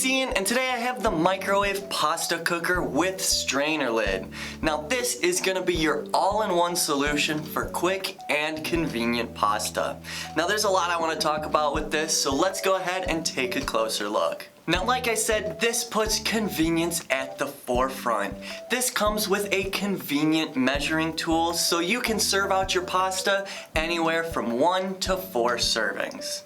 it's Ian, and today I have the microwave pasta cooker with strainer lid. Now this is gonna be your all-in-one solution for quick and convenient pasta. Now there's a lot I want to talk about with this, so let's go ahead and take a closer look. Now like I said, this puts convenience at the forefront. This comes with a convenient measuring tool so you can serve out your pasta anywhere from 1 to 4 servings.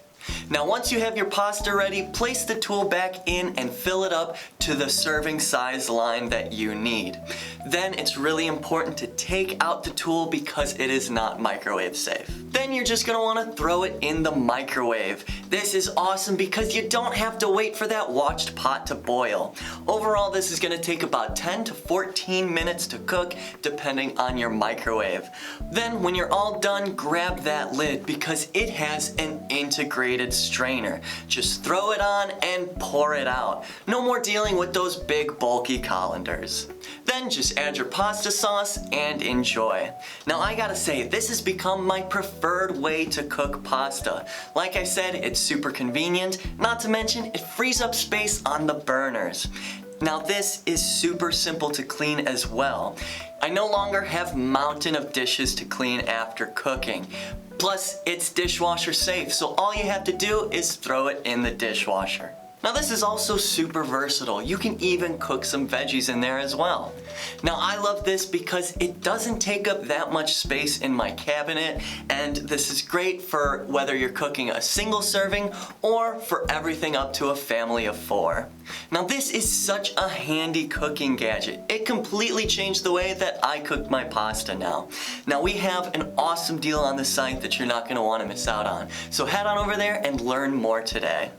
Now once you have your pasta ready, place the tool back in and fill it up to the serving size line that you need. Then it's really important to take out the tool because it is not microwave safe. Then you're just gonna wanna throw it in the microwave. This is awesome because you don't have to wait for that watched pot to boil. Overall, this is gonna take about 10 to 14 minutes to cook depending on your microwave. Then when you're all done, grab that lid because it has an integrated strainer. Just throw it on and pour it out. No more dealing with those big bulky colanders. Then just add your pasta sauce and enjoy. Now I gotta say, this has become my preferred way to cook pasta. Like I said, it's super convenient, not to mention it frees up space on the burners. Now this is super simple to clean as well. I no longer have mountain of dishes to clean after cooking. Plus, it's dishwasher safe, so all you have to do is throw it in the dishwasher. Now this is also super versatile. You can even cook some veggies in there as well. Now I love this because it doesn't take up that much space in my cabinet, and this is great for whether you're cooking a single serving or for everything up to a family of 4. Now this is such a handy cooking gadget. It completely changed the way that I cook my pasta now. Now we have an awesome deal on the site that you're not going to want to miss out on. So head on over there and learn more today.